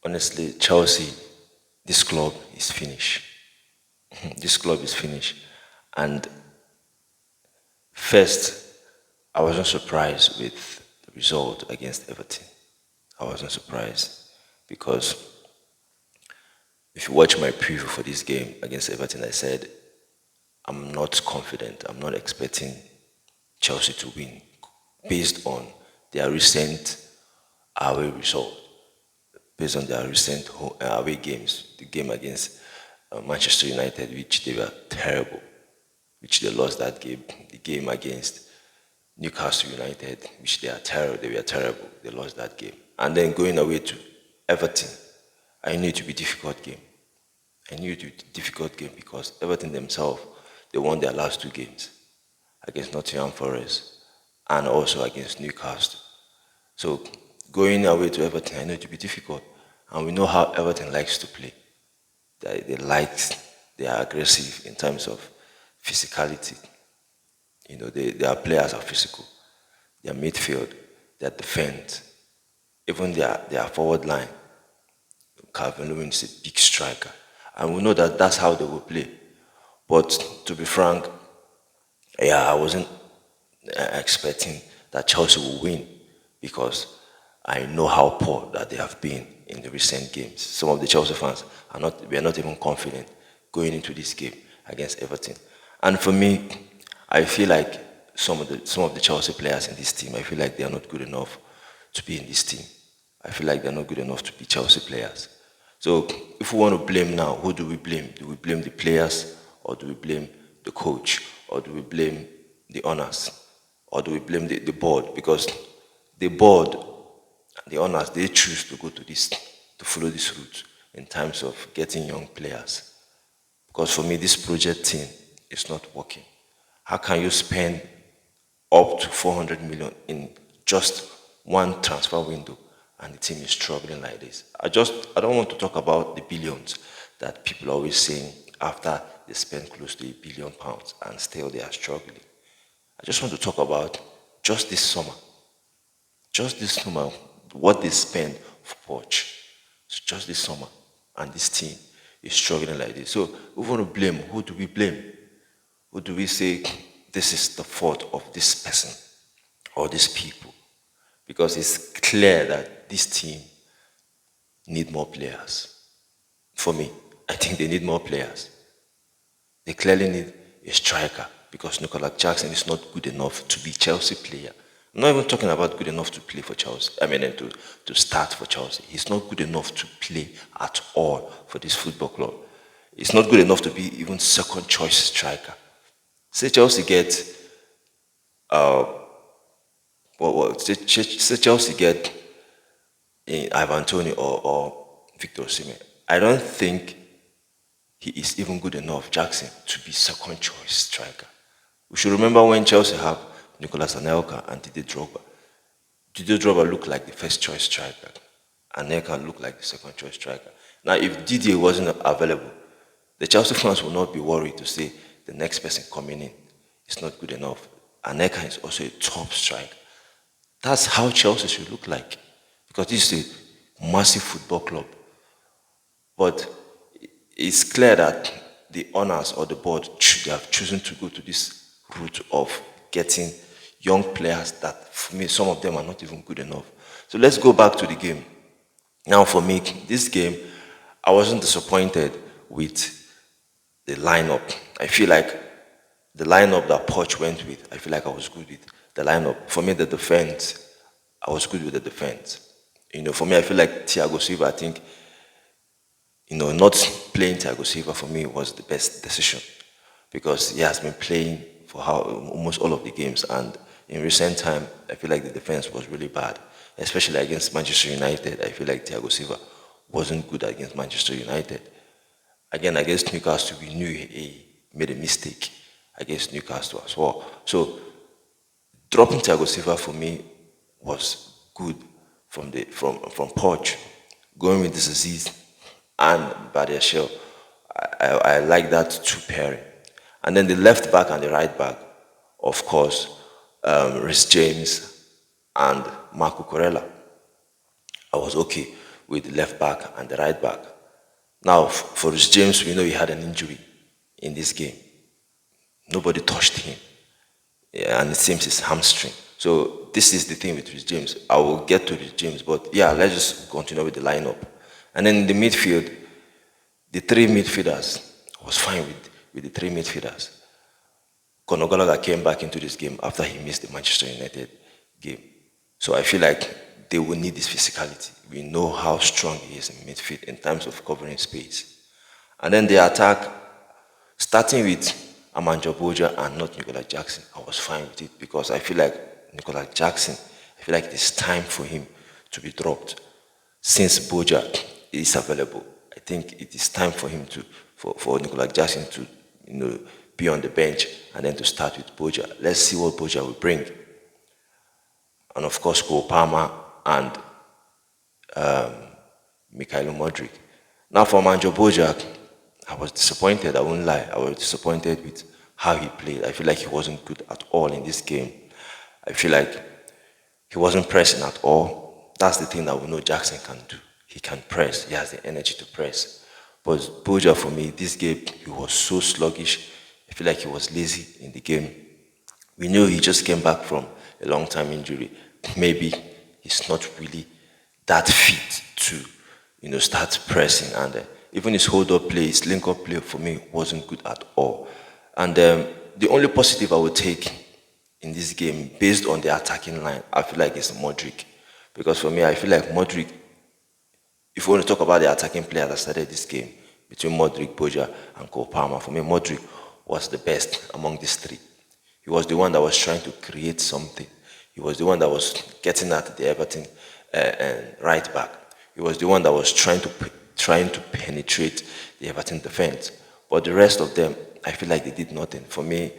honestly, Chelsea, this club is finished. This club is finished. And first, I wasn't surprised with the result against Everton. I wasn't surprised because if you watch my preview for this game against Everton, I said I'm not confident. I'm not expecting Chelsea to win based on their recent away result, based on their recent away games. The game against Manchester United, which they were terrible, which they lost that game. The game against Newcastle United, which they are terrible. They were terrible. They lost that game. And then going away to Everton, I knew it would be a difficult game. I knew it would be a difficult game because Everton themselves, they won their last two games against Nottingham Forest and also against Newcastle. So going away to Everton, I know it will be difficult. And we know how Everton likes to play. They are aggressive in terms of physicality. You know, their players are physical. Their midfield, their defense, even their forward line. Calvin Lewin is a big striker. And we know that that's how they will play. But to be frank, yeah, I wasn't expecting that Chelsea will win because I know how poor that they have been in the recent games. Some of the Chelsea fans we are not even confident going into this game against Everton. And for me, I feel like some of the Chelsea players in this team, I feel like they are not good enough to be in this team. I feel like they're not good enough to be Chelsea players. So if we want to blame now, who do we blame? Do we blame the players or do we blame the coach or do we blame the owners or do we blame the board? Because the board and the owners, they choose to go to follow this route in terms of getting young players. Because for me, this project team is not working. How can you spend up to 400 million in just one transfer window and the team is struggling like this? I don't want to talk about the billions that people are always saying after they spend close to £1 billion and still they are struggling. I just want to talk about just this summer. Just this summer, what they spend for Poch. So just this summer, and this team is struggling like this. So we want to blame. Who do we blame? Who do we say this is the fault of this person or these people? Because it's clear that this team need more players. For me, I think they need more players. They clearly need a striker because Nicolas Jackson is not good enough to be Chelsea player. I'm not even talking about good enough to play for Chelsea. I mean, to start for Chelsea. He's not good enough to play at all for this football club. He's not good enough to be even second choice striker. Say Chelsea get, say Chelsea get Ivan Toney or Victor Osimhen. I don't think he is even good enough, Jackson, to be second choice striker. We should remember when Chelsea have Nicolas Anelka and Didier Drogba. Didier Drogba looked like the first choice striker. Anelka looked like the second choice striker. Now, if Didier wasn't available, the Chelsea fans will not be worried to say the next person coming in is not good enough. Anelka is also a top striker. That's how Chelsea should look like. Because this is a massive football club. But it's clear that the owners or the board, they have chosen to go to this route of getting young players that, for me, some of them are not even good enough. So let's go back to the game. Now, for me, this game, I wasn't disappointed with the lineup. I feel like the lineup that Poch went with, I feel like I was good with the lineup. For me, the defense, I was good with the defense. You know, for me, I feel like Thiago Silva, I think, you know, not playing Thiago Silva for me was the best decision because he has been playing for almost all of the games, and in recent time, I feel like the defense was really bad, especially against Manchester United. I feel like Thiago Silva wasn't good against Manchester United. Again, against Newcastle, we knew he made a mistake against Newcastle as well. So dropping Thiago Silva for me was good from Poch, going with this Aziz and Badia Shell. I like that two pairing. And then the left back and the right back, of course, Rhys James and Marco Corella. I was okay with the left back and the right back. Now, for Rhys James, we know he had an injury in this game. Nobody touched him, yeah, and it seems it's hamstring. So this is the thing with Rhys James. I will get to Rhys James, but yeah, let's just continue with the lineup. And then in the midfield, the three midfielders, I was fine with the three midfielders. Conor Gallagher came back into this game after he missed the Manchester United game. So I feel like they will need this physicality. We know how strong he is in midfield in terms of covering space. And then the attack, starting with Amanjo Boja and not Nicolas Jackson, I was fine with it because I feel like Nicolas Jackson, I feel like it is time for him to be dropped. Since Boja is available, I think it is time for him for Nicolas Jackson to, be on the bench and then to start with Boja. Let's see what Boja will bring. And of course, Cole Palmer and Mikhailo Modric. Now for Manjo Boja, I was disappointed, I won't lie. I was disappointed with how he played. I feel like he wasn't good at all in this game. I feel like he wasn't pressing at all. That's the thing that we know Jackson can do. He can press. He has the energy to press. But Boja, for me, this game, he was so sluggish. I feel like he was lazy in the game. We knew he just came back from a long-time injury. Maybe he's not really that fit to, start pressing. And even his hold-up play, his link-up play for me wasn't good at all. And the only positive I would take in this game, based on the attacking line, I feel like it's Modric. Because for me, I feel like Modric, if we want to talk about the attacking player that started this game, between Modric, Boja, and Cole Palmer, for me, Modric was the best among these three. He was the one that was trying to create something. He was the one that was getting at the Everton right back. He was the one that was trying to penetrate the Everton defense. But the rest of them, I feel like they did nothing. For me,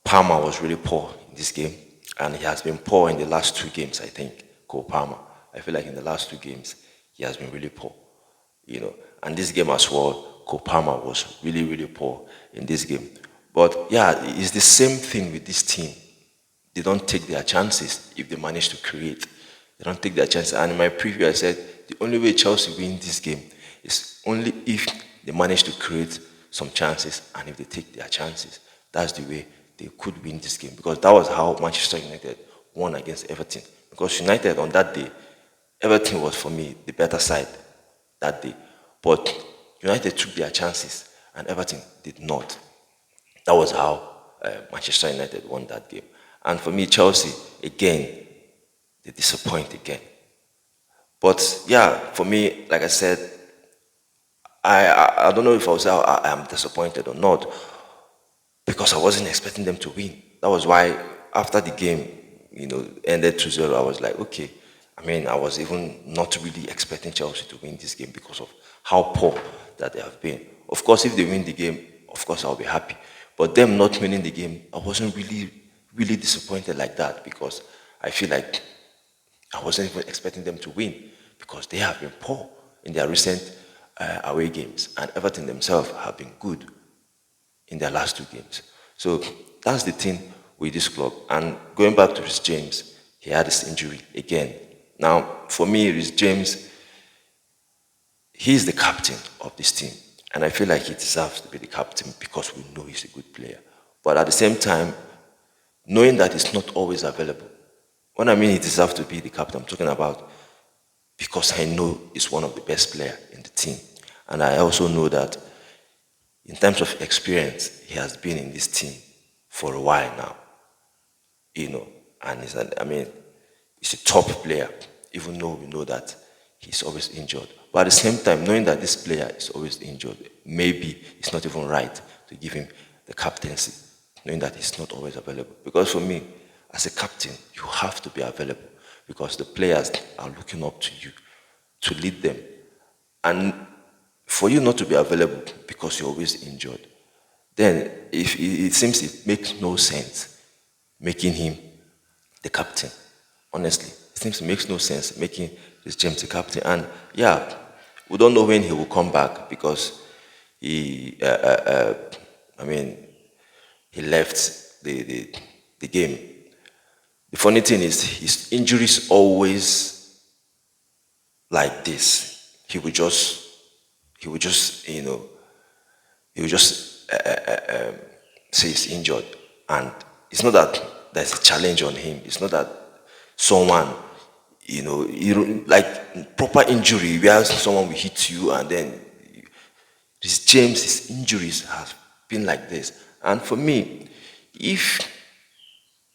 Palmer was really poor in this game, and he has been poor in the last two games, I think, Cole Palmer. I feel like in the last two games, he has been really poor, And this game as well, Cole Palmer was really, really poor in this game. But yeah, it's the same thing with this team. They don't take their chances if they manage to create. They don't take their chances. And in my preview, I said the only way Chelsea win this game is only if they manage to create some chances and if they take their chances. That's the way they could win this game, because that was how Manchester United won against Everton. Because United on that day, Everton was for me the better side that day. But United took their chances and Everton did not. That was how Manchester United won that game. And for me, Chelsea, again, they disappoint again. But yeah, for me, like I said, I don't know if I was I am disappointed or not, because I wasn't expecting them to win. That was why after the game, ended 2-0, I was like, okay. I mean, I was even not really expecting Chelsea to win this game because of how poor that they have been. Of course, if they win the game, of course I'll be happy. But them not winning the game, I wasn't really, really disappointed like that, because I feel like I wasn't even expecting them to win, because they have been poor in their recent away games, and Everton themselves have been good in their last two games. So that's the thing with this club. And going back to Rhys James, he had this injury again. Now, for me, Rhys James, he's the captain of this team. And I feel like he deserves to be the captain because we know he's a good player. But at the same time, knowing that he's not always available. When I mean he deserves to be the captain, I'm talking about because I know he's one of the best players in the team. And I also know that in terms of experience, he has been in this team for a while now. And he's a top player, even though we know that he's always injured. But at the same time, knowing that this player is always injured, maybe it's not even right to give him the captaincy, knowing that he's not always available. Because for me, as a captain, you have to be available, because the players are looking up to you to lead them. And for you not to be available because you're always injured, then if it seems it makes no sense making him the captain. Honestly, it seems it makes no sense making this James the captain. And yeah, we don't know when he will come back, because he, he left the game. The funny thing is, his injuries always like this, he would just, he would just say he's injured. And it's not that there's a challenge on him. It's not that someone, like proper injury where someone will hit you and then this James, his injuries have been like this. And for me, if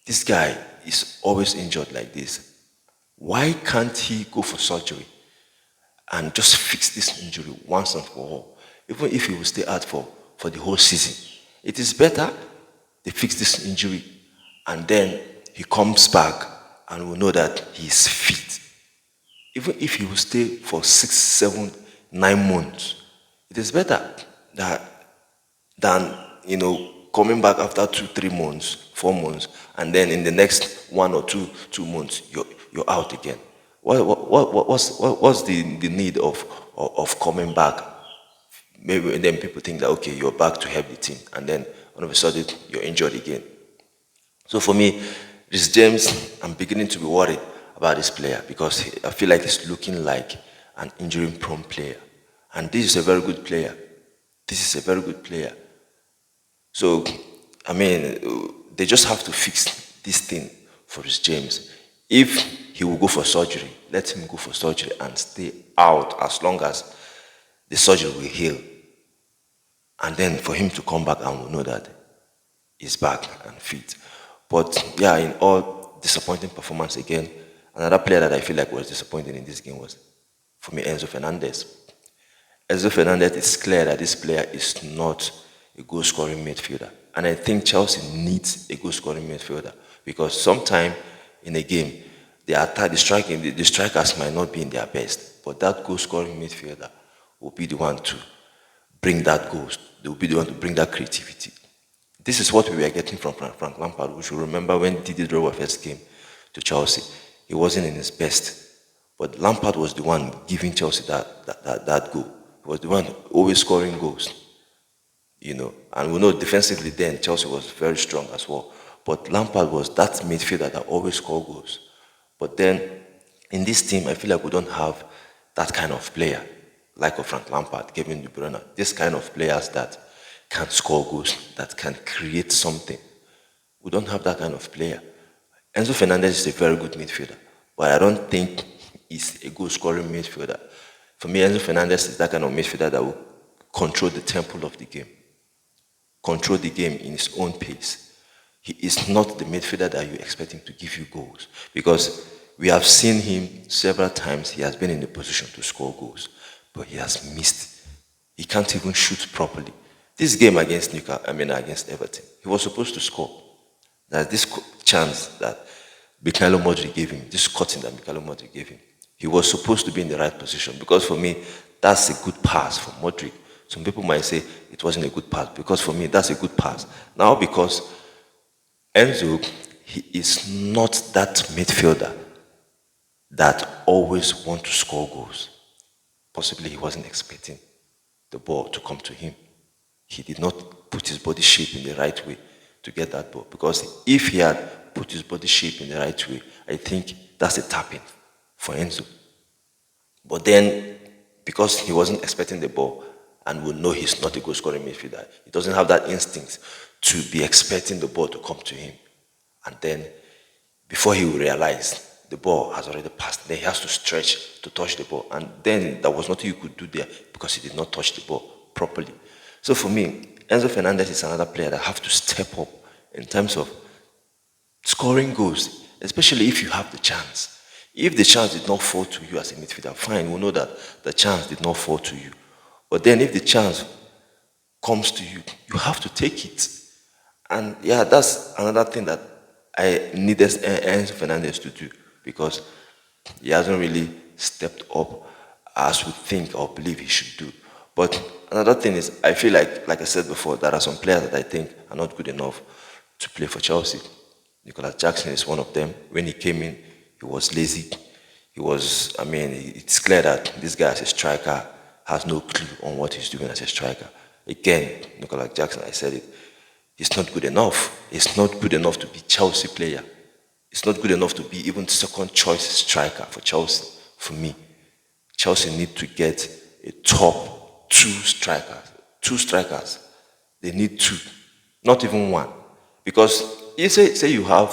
this guy is always injured like this, why can't he go for surgery and just fix this injury once and for all? Even if he will stay out for the whole season. It is better they fix this injury and then he comes back and we know that he is fit. Even if he will stay for 6, 7, 9 months, it is better that than coming back after 2, 3 months, 4 months, and then in the next 1 or 2 months you're out again. What's the need of coming back? Maybe then people think that okay, you're back to help the team, and then all of a sudden you're injured again. So for me, this James, I'm beginning to be worried about this player because I feel like he's looking like an injury-prone player, and this is a very good player. This is a very good player. So, I mean, they just have to fix this thing for this James. If he will go for surgery, let him go for surgery and stay out as long as the surgery will heal. And then for him to come back and we'll know that he's back and fit. But yeah, in all disappointing performance again, another player that I feel like was disappointing in this game was, for me, Enzo Fernandez. Enzo Fernandez, it's clear that this player is not a goal scoring midfielder. And I think Chelsea needs a goal scoring midfielder because sometime in a game, the strikers might not be in their best, but that goal scoring midfielder will be the one to bring that goals. They will be the one to bring that creativity. This is what we were getting from Frank Lampard. We should remember when Didier Drogba first came to Chelsea, he wasn't in his best. But Lampard was the one giving Chelsea that goal. He was the one always scoring goals. And we know defensively then Chelsea was very strong as well. But Lampard was that midfielder that always scored goals. But then in this team, I feel like we don't have that kind of player, like of Frank Lampard, Kevin De Bruyne. This kind of players that can score goals, that can create something. We don't have that kind of player. Enzo Fernandez is a very good midfielder, but I don't think he's a goal scoring midfielder. For me, Enzo Fernandez is that kind of midfielder that will control the tempo of the game, control the game in his own pace. He is not the midfielder that you expect him to give you goals because we have seen him several times. He has been in the position to score goals, but he has missed. He can't even shoot properly. This game against against Everton, he was supposed to score. There's this chance that Mikhailo Modric gave him, this cutting that Mikhailo Modric gave him. He was supposed to be in the right position because for me, that's a good pass for Modric. Some people might say it wasn't a good pass because for me, that's a good pass. Now because Enzo, he is not that midfielder that always wants to score goals. Possibly he wasn't expecting the ball to come to him. He did not put his body shape in the right way to get that ball. Because if he had put his body shape in the right way, I think that's a tapping for Enzo. But then, because he wasn't expecting the ball, and we know he's not a goal scoring midfielder, he doesn't have that instinct to be expecting the ball to come to him. And then, before he will realize, the ball has already passed. Then he has to stretch to touch the ball. And then there was nothing you could do there because he did not touch the ball properly. So for me, Enzo Fernandez is another player that have to step up in terms of scoring goals, especially if you have the chance. If the chance did not fall to you as a midfielder, fine, we know that the chance did not fall to you. But then if the chance comes to you, you have to take it. And yeah, that's another thing that I needed Enzo Fernandez to do because he hasn't really stepped up as we think or believe he should do. But another thing is, I feel like I said before, there are some players that I think are not good enough to play for Chelsea. Nicolas Jackson is one of them. When he came in, he was lazy. It's clear that this guy as a striker has no clue on what he's doing as a striker. Again, Nicolas Jackson, I said it, he's not good enough. He's not good enough to be Chelsea player. It's not good enough to be even second choice striker for Chelsea, for me. Chelsea need to get a top two strikers. Two strikers. They need two, not even one. Because you say you have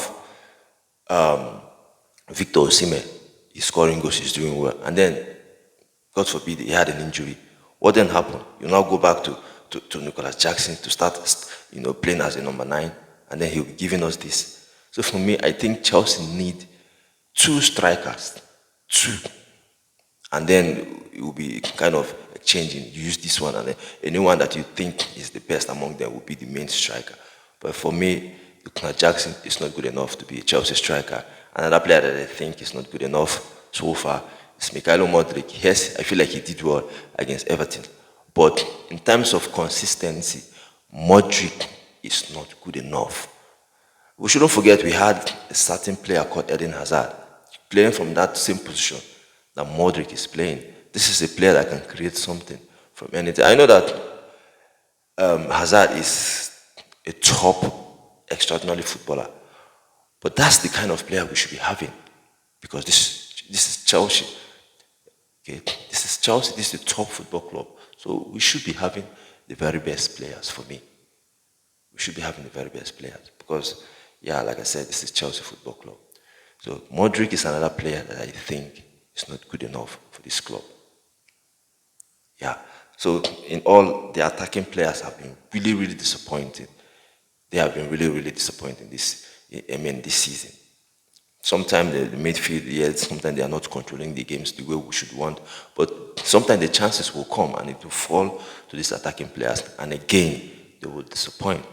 Victor Osimhen, he's scoring goals, he's doing well, and then God forbid he had an injury. What then happened? You now go back to Nicholas Jackson to start, playing as a number nine, and then he'll be giving us this. So for me, I think Chelsea need two strikers, two, and then it will be kind of changing. You use this one, and then anyone that you think is the best among them will be the main striker. But for me, Nicholas Jackson is not good enough to be a Chelsea striker. Another player that I think is not good enough so far is Mikhailo Modric. Yes, I feel like he did well against Everton. But in terms of consistency, Modric is not good enough. We shouldn't forget we had a certain player called Eden Hazard playing from that same position that Modric is playing. This is a player that can create something from anything. I know that Hazard is a top, extraordinary footballer, but that's the kind of player we should be having because this is Chelsea. Okay, this is Chelsea. This is the top football club, so we should be having the very best players. For me, we should be having the very best players because, yeah, like I said, this is Chelsea Football Club. So Modric is another player that I think is not good enough for this club. Yeah. So in all, the attacking players have been really, really disappointing. They have been really, really disappointing this season. Sometimes the midfield, yes, sometimes they are not controlling the games the way we should want. But sometimes the chances will come and it will fall to these attacking players. And again, they will disappoint.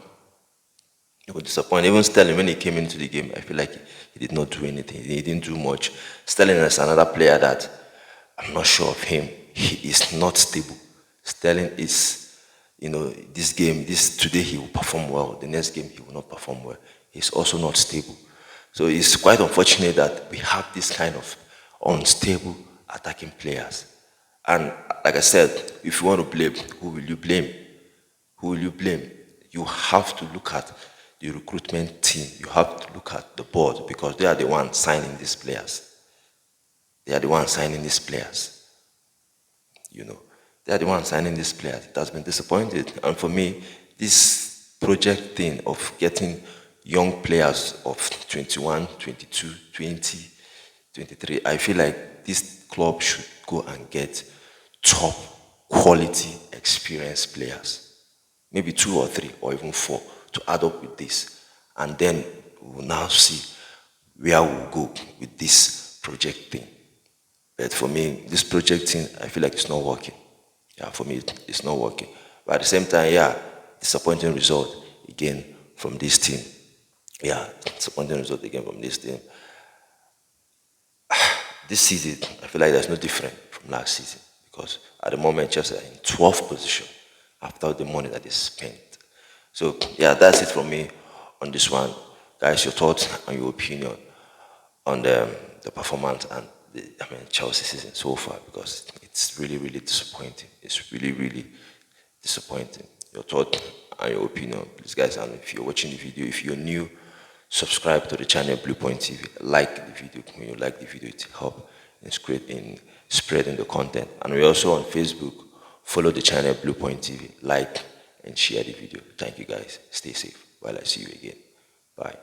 They will disappoint. Even Sterling, when he came into the game, I feel like he did not do anything. He didn't do much. Sterling is another player that I'm not sure of him. He is not stable. Sterling is, this game, today he will perform well. The next game he will not perform well. He's also not stable. So it's quite unfortunate that we have this kind of unstable attacking players. And like I said, if you want to blame, who will you blame? Who will you blame? You have to look at the recruitment team. You have to look at the board because they are the ones signing these players. They are the ones signing these players. They are the ones signing these players. It has been disappointed. And for me, this project thing of getting young players of 21, 22, 20, 23, I feel like this club should go and get top quality experienced players. Maybe 2 or 3 or even 4 to add up with this. And then we'll now see where we'll go with this project thing. But for me, this project thing, I feel like it's not working. Yeah, for me, it's not working. But at the same time, yeah, disappointing result again from this team. Yeah, disappointing result again from this team. This season, I feel like there's no different from last season because at the moment, Chelsea are in 12th position after the money that is spent. So, yeah, that's it from me on this one. Guys, your thoughts and your opinion on the performance and Chelsea season so far because it's really, really disappointing. It's really, really disappointing. Your thought and your opinion, please, guys. And if you're watching the video, if you're new, subscribe to the channel Blue Point TV. Like the video. When you like the video, it helps in spreading the content. And we're also on Facebook. Follow the channel Blue Point TV. Like and share the video. Thank you, guys. Stay safe while I see you again. Bye.